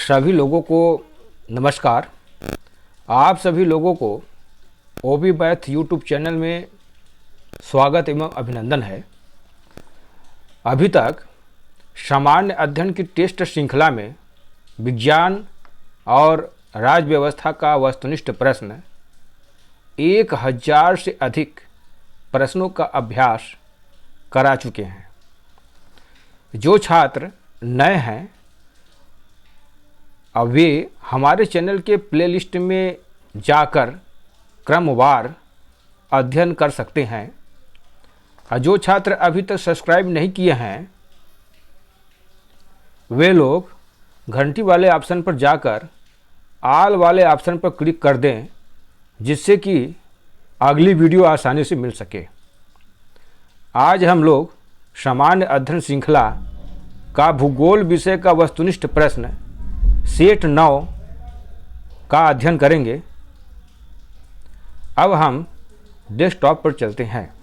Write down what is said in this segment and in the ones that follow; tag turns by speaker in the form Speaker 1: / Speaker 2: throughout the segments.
Speaker 1: सभी लोगों को नमस्कार। आप सभी लोगों को ओबी मैथ यूट्यूब चैनल में स्वागत एवं अभिनंदन है। अभी तक सामान्य अध्ययन की टेस्ट श्रृंखला में विज्ञान और राज्य व्यवस्था का वस्तुनिष्ठ प्रश्न 1000 से अधिक प्रश्नों का अभ्यास करा चुके हैं। जो छात्र नए हैं अब वे हमारे चैनल के प्लेलिस्ट में जाकर क्रमवार अध्ययन कर सकते हैं और जो छात्र अभी तक सब्सक्राइब नहीं किए हैं वे लोग घंटी वाले ऑप्शन पर जाकर ऑल वाले ऑप्शन पर क्लिक कर दें, जिससे कि अगली वीडियो आसानी से मिल सके। आज हम लोग सामान्य अध्ययन श्रृंखला का भूगोल विषय का वस्तुनिष्ठ प्रश्न सेट 9 का अध्ययन करेंगे। अब हम डेस्कटॉप पर चलते हैं।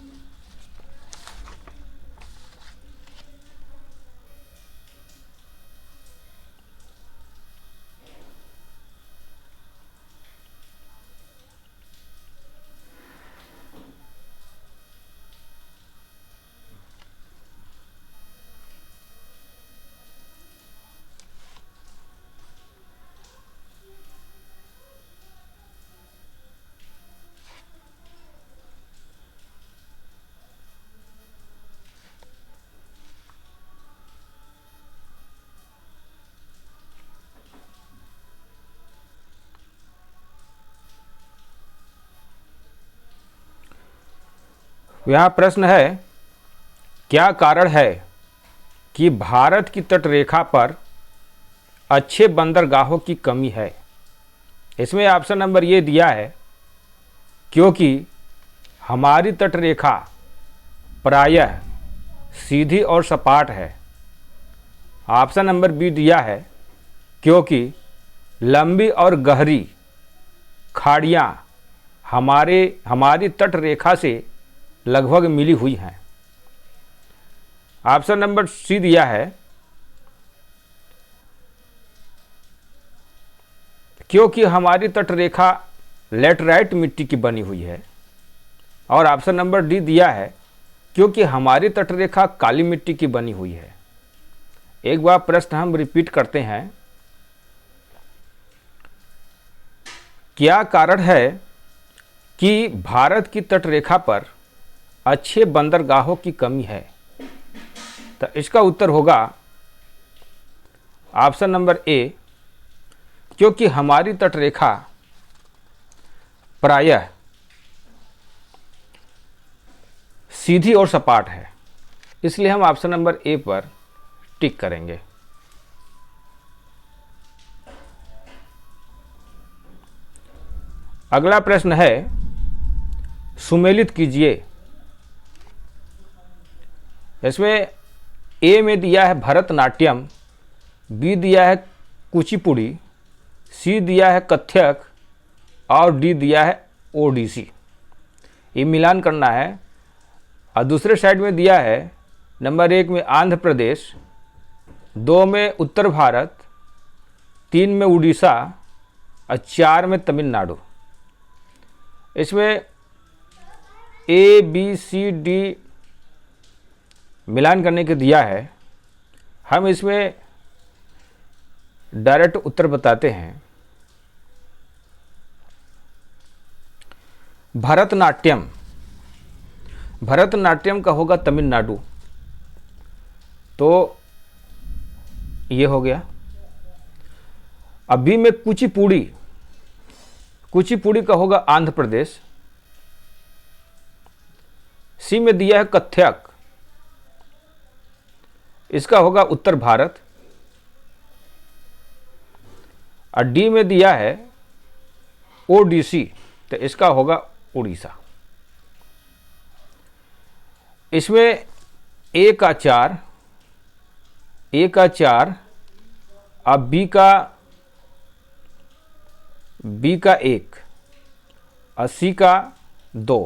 Speaker 1: यहाँ प्रश्न है, क्या कारण है कि भारत की तटरेखा पर अच्छे बंदरगाहों की कमी है? इसमें ऑप्शन नंबर ये दिया है क्योंकि हमारी तटरेखा प्रायः सीधी और सपाट है। ऑप्शन नंबर बी दिया है क्योंकि लंबी और गहरी खाड़ियाँ हमारी तटरेखा से लगभग मिली हुई हैं। ऑप्शन नंबर सी दिया है क्योंकि हमारी तटरेखा लैटराइट मिट्टी की बनी हुई है। और ऑप्शन नंबर डी दिया है क्योंकि हमारी तटरेखा काली मिट्टी की बनी हुई है। एक बार प्रश्न हम रिपीट करते हैं, क्या कारण है कि भारत की तटरेखा पर अच्छे बंदरगाहों की कमी है? तो इसका उत्तर होगा ऑप्शन नंबर ए, क्योंकि हमारी तटरेखा प्रायः सीधी और सपाट है। इसलिए हम ऑप्शन नंबर ए पर टिक करेंगे। अगला प्रश्न है, सुमेलित कीजिए। इसमें ए में दिया है भरतनाट्यम, बी दिया है कुचिपुड़ी, सी दिया है कथक और डी दिया है ओडिसी। ये मिलान करना है। और दूसरे साइड में दिया है नंबर 1 में आंध्र प्रदेश, 2 में उत्तर भारत, 3 में उड़ीसा और 4 में तमिलनाडु। इसमें ए बी सी डी मिलान करने के दिया है। हम इसमें डायरेक्ट उत्तर बताते हैं। भरतनाट्यम का होगा तमिलनाडु, तो ये हो गया। अभी में कुचिपुड़ी का होगा आंध्र प्रदेश। सी में दिया है कथक, इसका होगा उत्तर भारत। और डी में दिया है ओडिसी, तो इसका होगा उड़ीसा। इसमें ए का 4 अब बी का 1 और सी का 2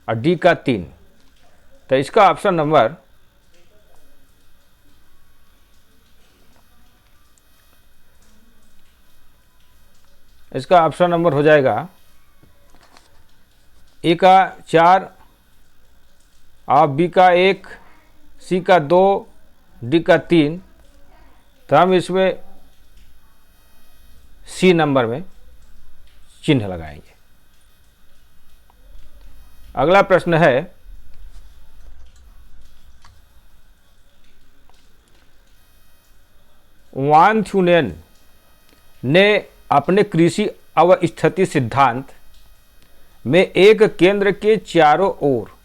Speaker 1: और डी का 3। तो इसका ऑप्शन नंबर इसका ऑप्शन नंबर हो जाएगा ए का 4 और बी का 1, सी का 2, डी का 3। तो हम इसमें सी नंबर में चिन्ह लगाएंगे। अगला प्रश्न है, वान थ्यूनेन ने अपने कृषि अवस्थिति सिद्धांत में एक केंद्र के चारों ओर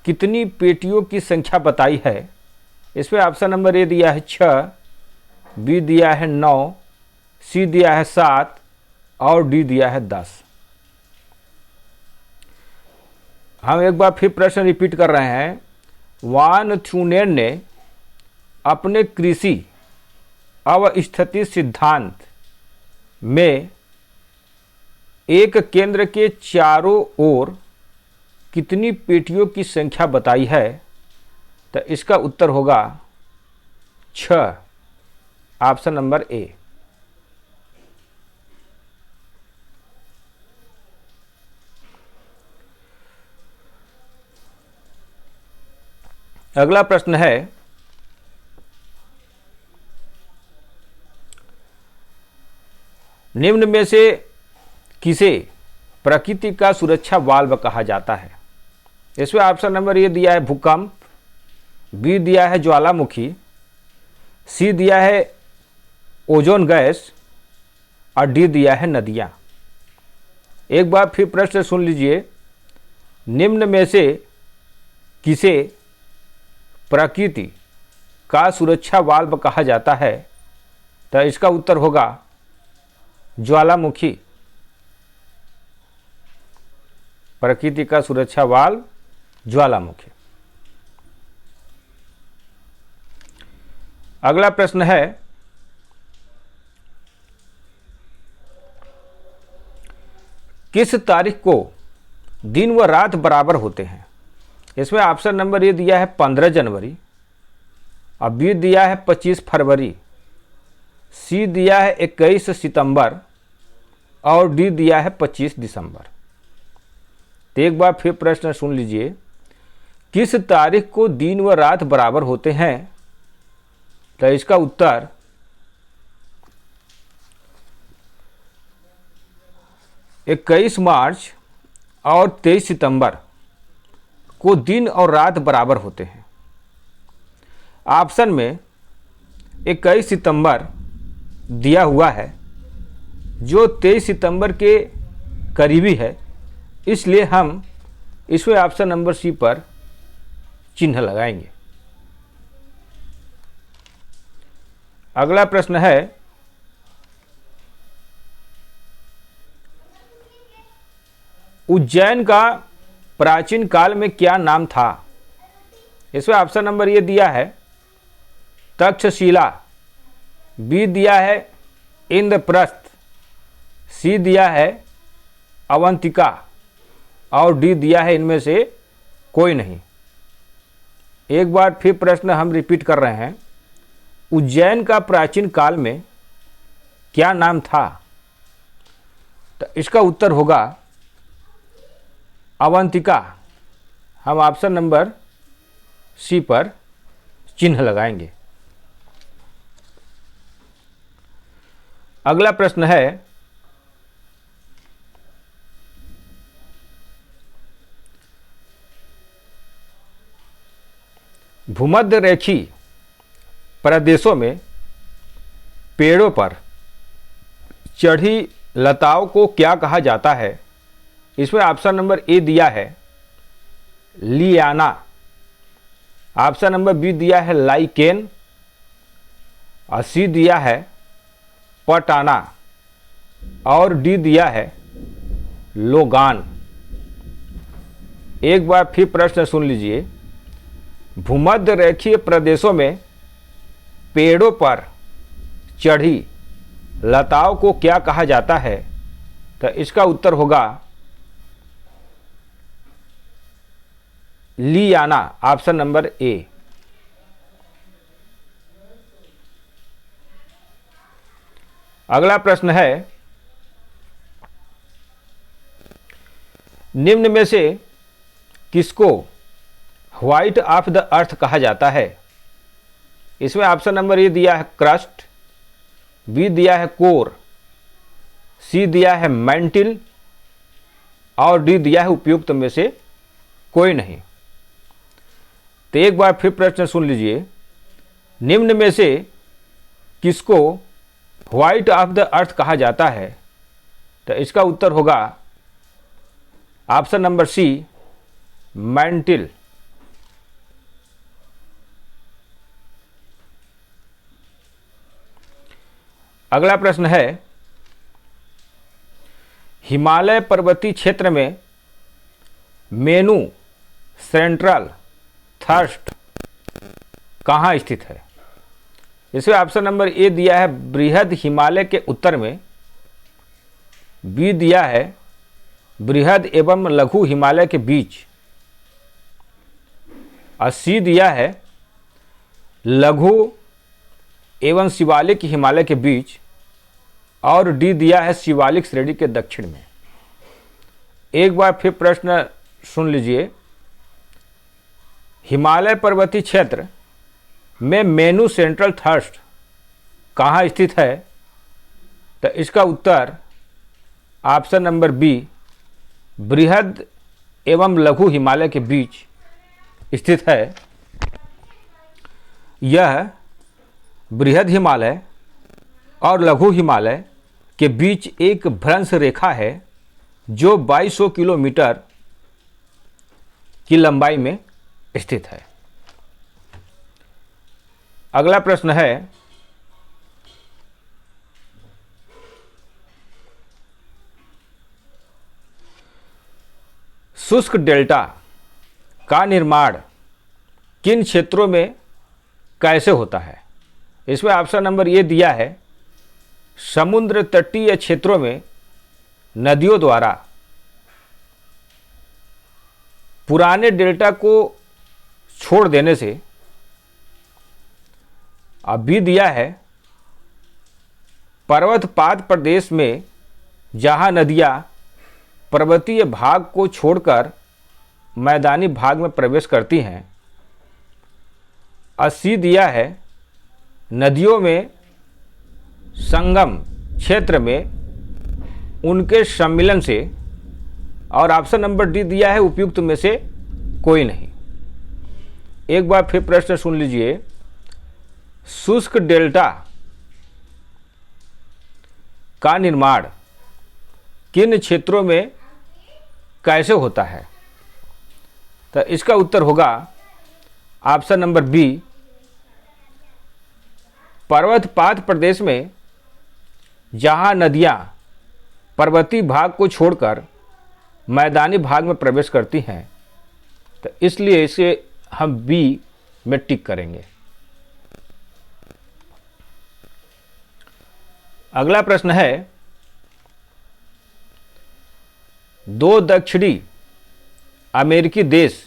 Speaker 1: कितनी पेटियों की संख्या बताई है? इसमें ऑप्शन नंबर ए दिया है 6, बी दिया है 9, सी दिया है 7 और डी दिया है 10। हम एक बार फिर प्रश्न रिपीट कर रहे हैं। वान थ्यूनेन ने अपने कृषि अवस्थिति सिद्धांत में एक केंद्र के चारों ओर कितनी पेटियों की संख्या बताई है? तो इसका उत्तर होगा 6, ऑप्शन नंबर ए। अगला प्रश्न है, निम्न में से किसे प्रकृति का सुरक्षा वाल्व कहा जाता है? इसमें ऑप्शन नंबर ए दिया है भूकंप, बी दिया है ज्वालामुखी, सी दिया है ओजोन गैस और डी दिया है नदियां। एक बार फिर प्रश्न सुन लीजिए। निम्न में से किसे प्रकृति का सुरक्षा वाल्व कहा जाता है? तो इसका उत्तर होगा ज्वालामुखी। प्रकृति का सुरक्षा वाल्व ज्वालामुखी। अगला प्रश्न है, किस तारीख को दिन व रात बराबर होते हैं? इसमें ऑप्शन नंबर ए दिया है 15 जनवरी और बी दिया है 25 फरवरी, सी दिया है 21 सितंबर और डी दिया है 25 दिसंबर। तो एक बार फिर प्रश्न सुन लीजिए। किस तारीख को दिन व रात बराबर होते हैं? तो इसका उत्तर 21 मार्च और 23 सितंबर को दिन और रात बराबर होते हैं। ऑप्शन में 21 सितंबर दिया हुआ है, जो 23 सितंबर के करीबी है, इसलिए हम इसमें ऑप्शन नंबर सी पर चिन्ह लगाएंगे। अगला प्रश्न है, उज्जैन का प्राचीन काल में क्या नाम था? इसमें ऑप्शन नंबर ए दिया है तक्षशिला, बी दिया है इंद्रप्रस्थ, सी दिया है अवंतिका और डी दिया है इनमें से कोई नहीं। एक बार फिर प्रश्न हम रिपीट कर रहे हैं। उज्जैन का प्राचीन काल में क्या नाम था? तो इसका उत्तर होगा अवंतिका। हम ऑप्शन नंबर सी पर चिन्ह लगाएंगे। अगला प्रश्न है, भूमध्य रेखीय प्रदेशों में पेड़ों पर चढ़ी लताओं को क्या कहा जाता है? इसमें ऑप्शन नंबर ए दिया है लियाना, ऑप्शन नंबर बी दिया है लाइकेन और सी दिया है पटाना और डी दिया है लोगान। एक बार फिर प्रश्न सुन लीजिए। भूमध्य रेखीय प्रदेशों में पेड़ों पर चढ़ी लताओं को क्या कहा जाता है? तो इसका उत्तर होगा लियाना, ऑप्शन नंबर ए। अगला प्रश्न है, निम्न में से किसको व्हाइट ऑफ द अर्थ कहा जाता है? इसमें ऑप्शन नंबर ए दिया है क्रस्ट, बी दिया है कोर, सी दिया है मैंटिल और डी दिया है उपयुक्त में से कोई नहीं। तो एक बार फिर प्रश्न सुन लीजिए, निम्न में से किसको व्हाइट ऑफ द अर्थ कहा जाता है? तो इसका उत्तर होगा ऑप्शन नंबर सी मैंटिल। अगला प्रश्न है, हिमालय पर्वतीय क्षेत्र में मेनु सेंट्रल थर्स्ट कहाँ स्थित है? इसमें ऑप्शन नंबर ए दिया है बृहद हिमालय के उत्तर में, बी दिया है बृहद एवं लघु हिमालय के बीच, और सी दिया है लघु एवं शिवालिक हिमालय के बीच, और डी दिया है शिवालिक श्रेणी के दक्षिण में। एक बार फिर प्रश्न सुन लीजिए, हिमालय पर्वतीय क्षेत्र में मेनु सेंट्रल थर्स्ट कहाँ स्थित है? तो इसका उत्तर ऑप्शन नंबर बी बृहद एवं लघु हिमालय के बीच स्थित है। यह बृहद हिमालय और लघु हिमालय के बीच एक भ्रंश रेखा है जो 2200 किलोमीटर की लंबाई में स्थित है। अगला प्रश्न है, शुष्क डेल्टा का निर्माण किन क्षेत्रों में कैसे होता है? इसमें ऑप्शन नंबर ए दिया है समुद्र तटीय क्षेत्रों में नदियों द्वारा पुराने डेल्टा को छोड़ देने से, अब बी दिया है पर्वतपात प्रदेश में जहां नदियां पर्वतीय भाग को छोड़कर मैदानी भाग में प्रवेश करती हैं, और सी दिया है नदियों में संगम क्षेत्र में उनके सम्मिलन से, और ऑप्शन नंबर डी दिया है उपयुक्त में से कोई नहीं। एक बार फिर प्रश्न सुन लीजिए, शुष्क डेल्टा का निर्माण किन क्षेत्रों में कैसे होता है? तो इसका उत्तर होगा ऑप्शन नंबर बी पर्वतपात प्रदेश में जहां नदियां पर्वतीय भाग को छोड़कर मैदानी भाग में प्रवेश करती हैं। तो इसलिए इसे हम बी में टिक करेंगे। अगला प्रश्न है, दो दक्षिणी अमेरिकी देश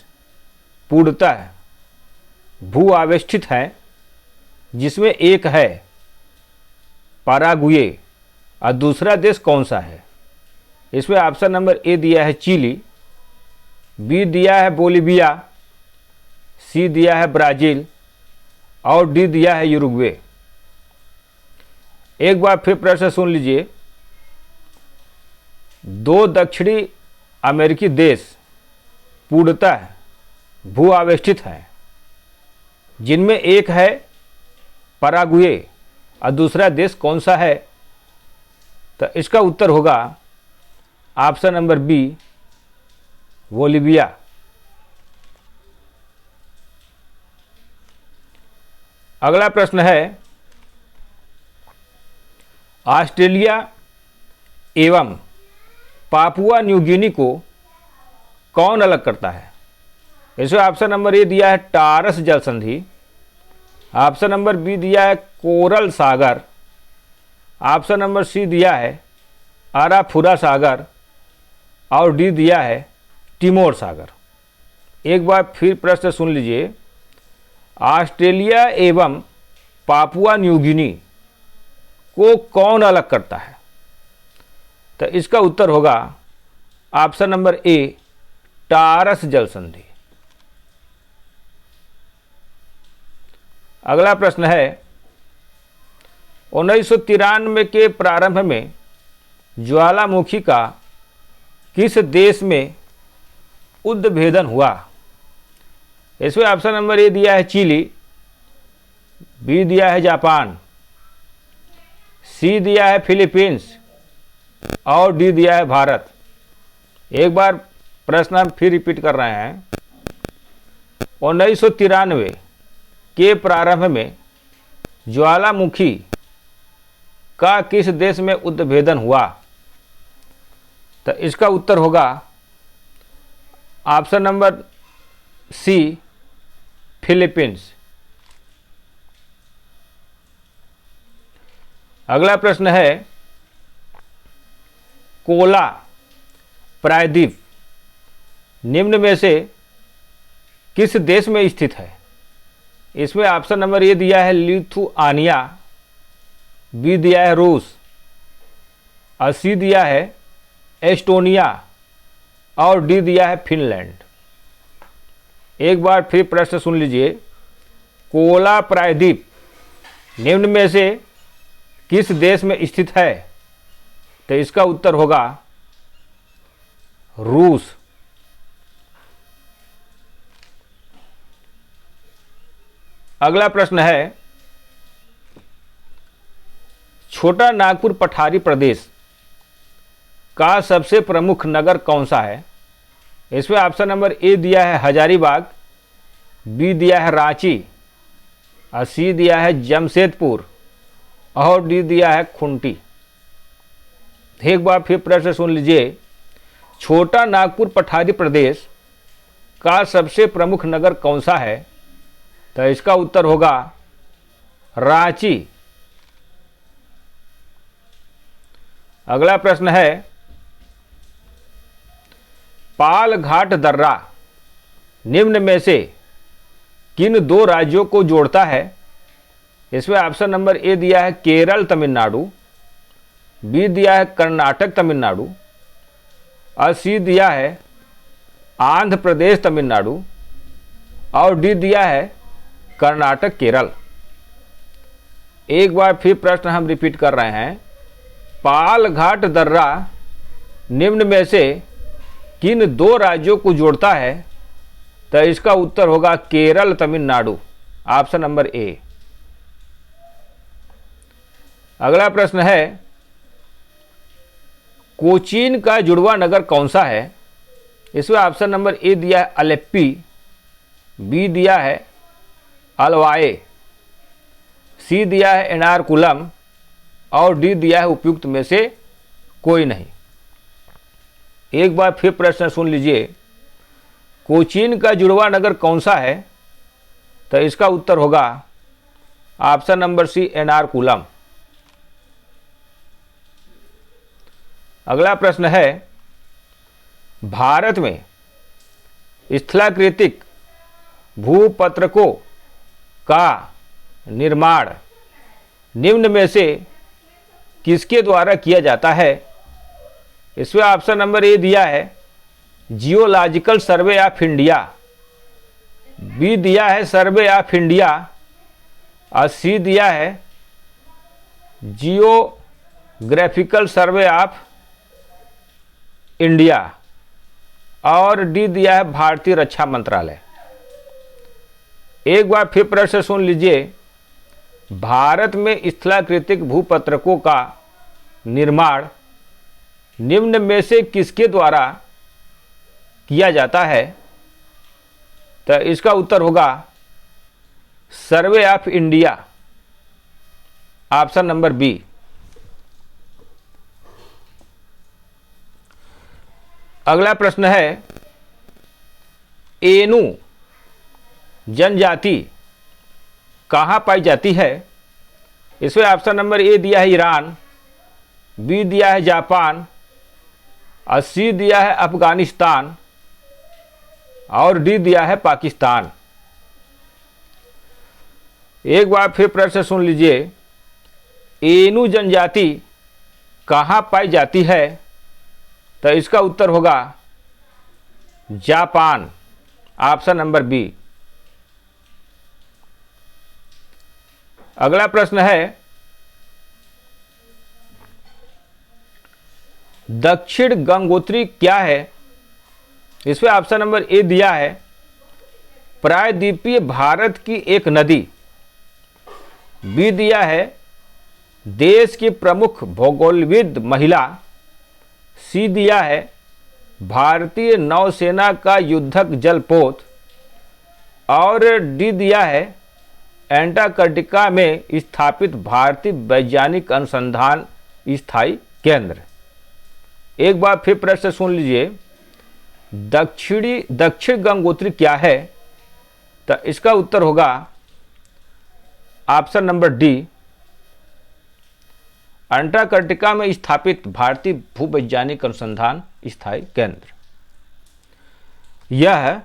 Speaker 1: पूर्णतः भू आवेष्टित हैं, जिसमें एक है पैराग्वे और दूसरा देश कौन सा है? इसमें ऑप्शन नंबर ए दिया है चिली, बी दिया है बोलिविया, सी दिया है ब्राज़ील और डी दिया है यूरुग्वे। एक बार फिर प्रश्न सुन लीजिए, दो दक्षिणी अमेरिकी देश पूर्णतः भू आवेष्टित हैं, जिनमें एक है पैराग्वे और दूसरा देश कौन सा है? तो इसका उत्तर होगा ऑप्शन नंबर बी बोलिविया। अगला प्रश्न है, ऑस्ट्रेलिया एवं पापुआ न्यू गिनी को कौन अलग करता है? इसमें ऑप्शन नंबर ए दिया है टारस जल संधि, ऑप्शन नंबर बी दिया है कोरल सागर, ऑप्शन नंबर सी दिया है अराफुरा सागर और डी दिया है टिमोर सागर। एक बार फिर प्रश्न सुन लीजिए, ऑस्ट्रेलिया एवं पापुआ न्यू गिनी को कौन अलग करता है? तो इसका उत्तर होगा ऑप्शन नंबर ए टारस जल संधि। अगला प्रश्न है 1993 के प्रारंभ में ज्वालामुखी का किस देश में उद्भेदन हुआ? इसमें ऑप्शन नंबर ए दिया है चिली, बी दिया है जापान, सी दिया है फिलीपींस और डी दिया है भारत। एक बार प्रश्न हम फिर रिपीट कर रहे हैं। 1993 के प्रारंभ में ज्वालामुखी का किस देश में उद्भेदन हुआ? तो इसका उत्तर होगा ऑप्शन नंबर सी, फिलीपींस। अगला प्रश्न है कोला प्रायद्वीप निम्न में से किस देश में स्थित है? इसमें ऑप्शन नंबर ए दिया है लिथुआनिया, बी दिया है रूस और सी दिया है एस्टोनिया और डी दिया है फिनलैंड। एक बार फिर प्रश्न सुन लीजिए। कोला प्रायद्वीप निम्न में से किस देश में स्थित है? तो इसका उत्तर होगा रूस। अगला प्रश्न है छोटा नागपुर पठारी प्रदेश का सबसे प्रमुख नगर कौन सा है? इसमें ऑप्शन नंबर ए दिया है हजारीबाग, बी दिया है रांची और सी दिया है जमशेदपुर और डी दिया है खुंटी। एक बार फिर प्रश्न सुन लीजिए। छोटा नागपुर पठारी प्रदेश का सबसे प्रमुख नगर कौन सा है? तो इसका उत्तर होगा रांची। अगला प्रश्न है पाल घाट दर्रा निम्न में से किन दो राज्यों को जोड़ता है? इसमें ऑप्शन नंबर ए दिया है केरल तमिलनाडु, बी दिया है कर्नाटक तमिलनाडु और सी दिया है आंध्र प्रदेश तमिलनाडु और डी दिया है कर्नाटक केरल। एक बार फिर प्रश्न हम रिपीट कर रहे हैं। पाल घाट दर्रा निम्न में से किन दो राज्यों को जोड़ता है? तो इसका उत्तर होगा Kerala Tamil Nadu, option number A. अगला प्रश्न है कोचीन का जुड़वा नगर कौन सा है? इसमें ऑप्शन नंबर ए दिया है अलेप्पी, बी दिया है अलवाए, सी दिया है एर्नाकुलम और डी दिया है उपयुक्त में से कोई नहीं। एक बार फिर प्रश्न सुन लीजिए। कोचीन का जुड़वा नगर कौन सा है? तो इसका उत्तर होगा ऑप्शन नंबर सी एर्नाकुलम। अगला प्रश्न है भारत में स्थलाकृतिक भूपत्रकों का निर्माण निम्न में से किसके द्वारा किया जाता है? इसमें ऑप्शन नंबर ए दिया है geological survey of India, B दिया है सर्वे ऑफ इंडिया और सी दिया है जियोग्राफिकल सर्वे ऑफ इंडिया और डी दिया है भारतीय रक्षा मंत्रालय। एक बार फिर प्रश्न सुन लीजिए। भारत में स्थलाकृतिक भूपत्रकों का निर्माण निम्न में से किसके द्वारा किया जाता है? तो इसका उत्तर होगा survey of India, option number B. अगला प्रश्न है एनु जनजाति कहाँ पाई जाती है? इसमें ऑप्शन नंबर ए दिया है ईरान, बी दिया है जापान और सी दिया है अफगानिस्तान और डी दिया है पाकिस्तान। एक बार फिर प्रश्न सुन लीजिए। एनु जनजाति कहाँ पाई जाती है? तो इसका उत्तर होगा जापान, ऑप्शन नंबर बी। अगला प्रश्न है, दक्षिण गंगोत्री क्या है? इसमें ऑप्शन नंबर ए दिया है प्रायद्वीपीय भारत की एक नदी, बी दिया है देश की प्रमुख भूगोलविद महिला, सी दिया है भारतीय नौसेना का युद्धक जलपोत, और डी दिया है एंटार्कटिका में स्थापित भारतीय वैज्ञानिक अनुसंधान स्थायी केंद्र। एक बार फिर प्रश्न सुन लीजिए, दक्षिण गंगोत्री क्या है? तो इसका उत्तर होगा ऑप्शन नंबर डी, अंटार्कटिका में स्थापित भारतीय भूवैज्ञानिक अनुसंधान स्थायी केंद्र। यह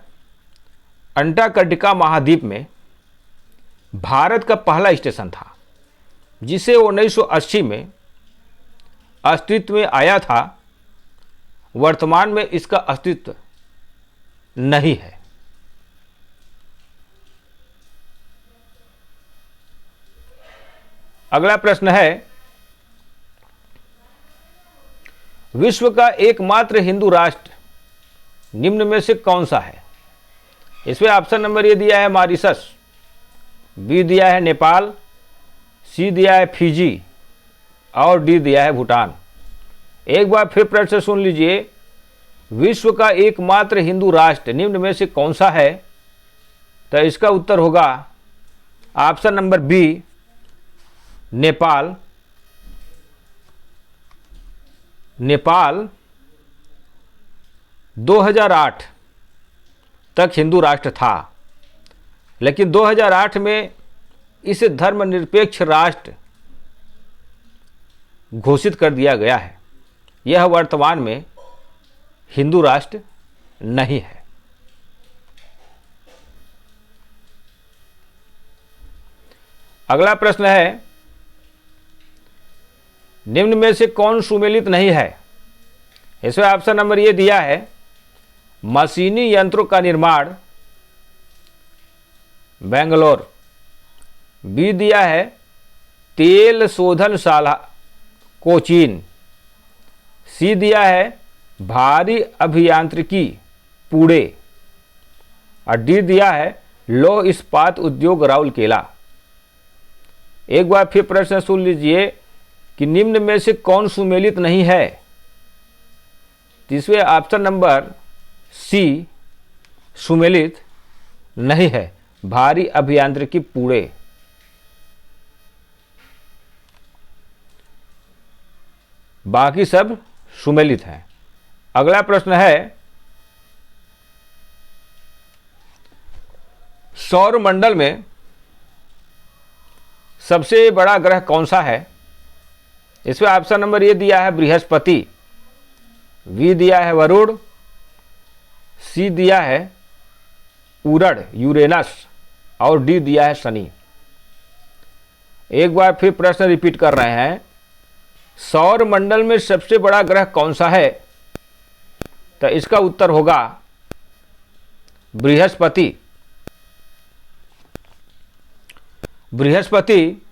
Speaker 1: अंटार्कटिका महाद्वीप में भारत का पहला स्टेशन था, जिसे 1980 में अस्तित्व में आया था। वर्तमान में इसका अस्तित्व नहीं है। अगला प्रश्न है, विश्व का एकमात्र हिंदू राष्ट्र निम्न में से कौन सा है? इसमें ऑप्शन नंबर ए दिया है मॉरिशस, बी दिया है नेपाल, सी दिया है फिजी, और डी दिया है भूटान। एक बार फिर प्रश्न सुन लीजिए, विश्व का एकमात्र हिंदू राष्ट्र निम्न में से कौन सा है? तो इसका उत्तर होगा option number B, Nepal. Nepal 2008 तक हिंदू राष्ट्र था, लेकिन 2008 में इसे धर्मनिरपेक्ष राष्ट्र घोषित कर दिया गया है। यह वर्तमान में हिंदू राष्ट्र नहीं है। अगला प्रश्न है, निम्न में से कौन सुमेलित नहीं है? इसमें ऑप्शन नंबर ए दिया है मशीनी यंत्रों का निर्माण, बेंगलोर, बी दिया है तेल शोधनशाला, कोचीन, सी दिया है भारी अभियांत्रिकी, पुणे, और डी दिया है लौह इस्पात उद्योग, राउरकेला। एक बार फिर प्रश्न सुन लीजिए कि निम्न में से कौन सुमेलित नहीं है? तीसरे ऑप्शन नंबर सी सुमेलित नहीं है, भारी अभियांत्रिकी, पुणे। बाकी सब सुमेलित हैं। अगला प्रश्न है, सौर मंडल में सबसे बड़ा ग्रह कौन सा है? इसमें ऑप्शन नंबर ए दिया है बृहस्पति, बी दिया है वरुण, सी दिया है उरड यूरेनस, और डी दिया है शनि। एक बार फिर प्रश्न रिपीट कर रहे हैं, सौर मंडल में सबसे बड़ा ग्रह कौन सा है? तो इसका उत्तर होगा बृहस्पति। बृहस्पति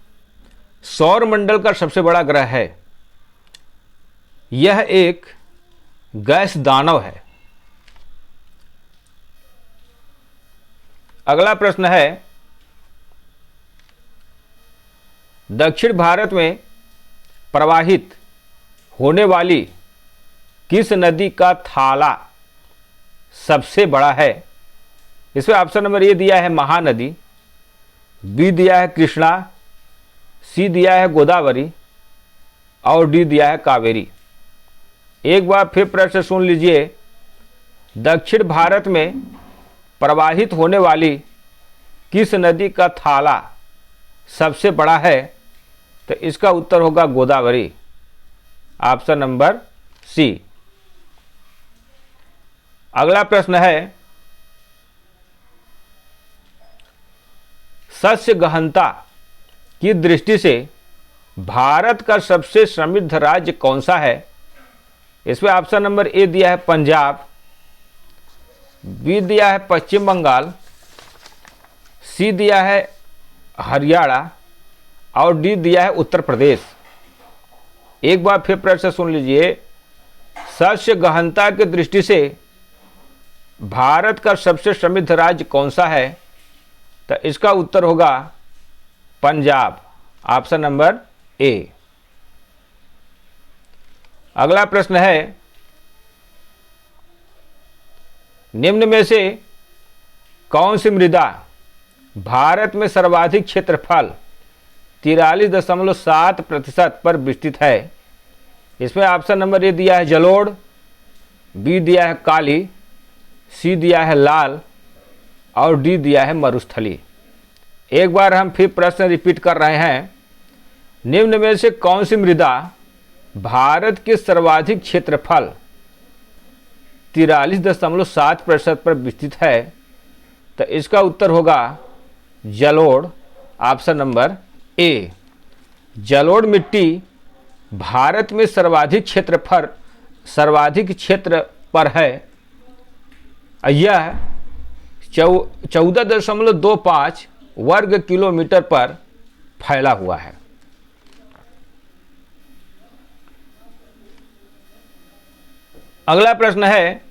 Speaker 1: सौर मंडल का सबसे बड़ा ग्रह है। यह एक गैस दानव है। अगला प्रश्न है, दक्षिण भारत में प्रवाहित होने वाली किस नदी का थाला सबसे बड़ा है? इसमें ऑप्शन नंबर ए दिया है महानदी, बी दिया है कृष्णा, सी दिया है गोदावरी, और डी दिया है कावेरी। एक बार फिर प्रश्न सुन लीजिए, दक्षिण भारत में प्रवाहित होने वाली किस नदी का थाला सबसे बड़ा है? तो इसका उत्तर होगा गोदावरी, ऑप्शन नंबर सी। अगला प्रश्न है, सस्य गहनता की दृष्टि से भारत का सबसे समृद्ध राज्य कौन सा है? इसमें ऑप्शन नंबर ए दिया है पंजाब, बी दिया है पश्चिम बंगाल, सी दिया है हरियाणा और डी दिया है उत्तर प्रदेश। एक बार फिर प्रश्न सुन लीजिए, शस्य गहनता की दृष्टि से भारत का सबसे समृद्ध राज्य कौन सा है? तो इसका उत्तर होगा पंजाब, ऑप्शन नंबर ए। अगला प्रश्न है, निम्न में से कौन सी मृदा भारत में सर्वाधिक क्षेत्रफल 43.7% पर विस्तृत है? इसमें ऑप्शन नंबर ए दिया है जलोढ़, बी दिया है काली, सी दिया है लाल और डी दिया है मरुस्थली। एक बार हम फिर प्रश्न रिपीट कर रहे हैं, निम्न में से कौन सी मृदा भारत के सर्वाधिक क्षेत्रफल 43.7% पर विस्तृत है? तो इसका उत्तर होगा जलोढ़, ऑप्शन नंबर ए। जलोढ़ मिट्टी भारत में सर्वाधिक क्षेत्र पर है। यह 14.25 वर्ग किलोमीटर पर फैला हुआ है। अगला प्रश्न है,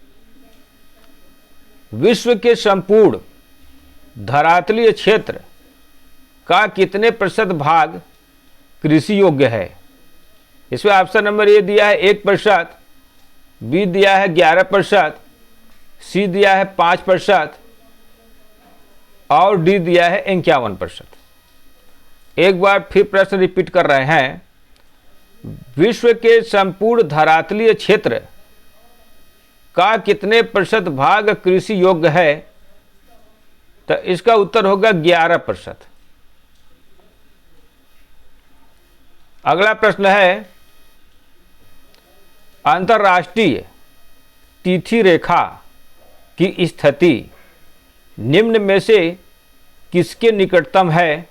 Speaker 1: विश्व के संपूर्ण धरातलीय क्षेत्र का कितने प्रतिशत भाग कृषि योग्य है? इसमें ऑप्शन नंबर ए दिया है 1%, बी दिया है 11%, सी दिया है 5% और डी दिया है 51%। एक बार फिर प्रश्न रिपीट कर रहे हैं, विश्व के संपूर्ण धरातलीय क्षेत्र का कितने प्रतिशत भाग कृषि योग्य है? तो इसका उत्तर होगा 11%। अगला प्रश्न है, अंतर्राष्ट्रीय तिथि रेखा की स्थिति निम्न में से किसके निकटतम है?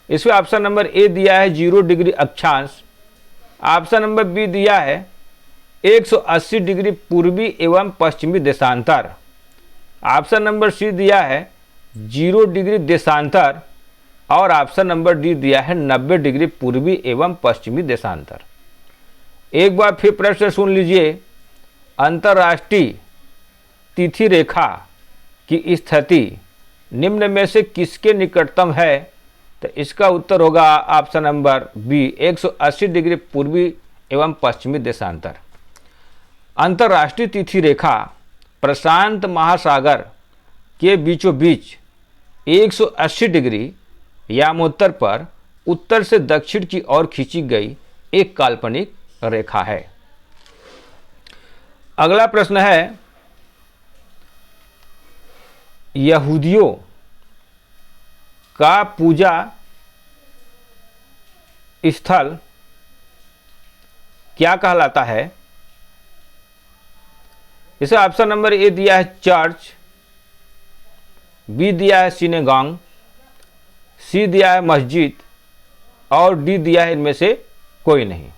Speaker 1: इसमें ऑप्शन नंबर ए दिया है 0 डिग्री अक्षांश, ऑप्शन नंबर बी दिया है 180 डिग्री पूर्वी एवं पश्चिमी देशांतर, ऑप्शन नंबर सी दिया है 0 डिग्री देशांतर और ऑप्शन नंबर डी दिया है 90 डिग्री पूर्वी एवं पश्चिमी देशांतर। एक बार फिर प्रश्न सुन लीजिए, अंतर्राष्ट्रीय तिथि रेखा की स्थिति निम्न में से किसके निकटतम है? तो इसका उत्तर होगा ऑप्शन नंबर बी 180 डिग्री पूर्वी एवं पश्चिमी देशांतर। अंतर्राष्ट्रीय तिथि रेखा प्रशांत महासागर के बीचों बीच 180 डिग्री यामोत्तर पर उत्तर से दक्षिण की ओर खींची गई एक काल्पनिक रेखा है। अगला प्रश्न है, यहूदियों का पूजा स्थल क्या कहलाता है? इसे ऑप्शन नंबर ए दिया है चर्च, बी दिया है सिनेगॉग, सी दिया है मस्जिद और डी दिया है इनमें से कोई नहीं।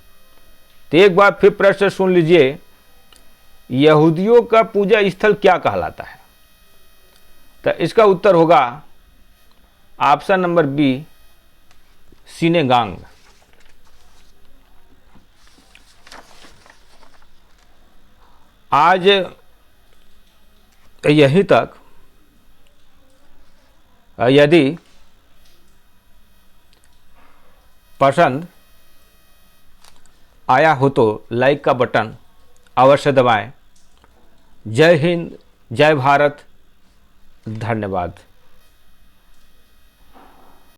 Speaker 1: तो एक बार फिर प्रश्न सुन लीजिए, यहूदियों का पूजा स्थल क्या कहलाता है? तो इसका उत्तर होगा ऑप्शन नंबर बी सिनेगॉग। आज यहीं तक। यदि पसंद आया हो तो लाइक का बटन अवश्य दबाएं। जय हिंद, जय भारत, धन्यवाद।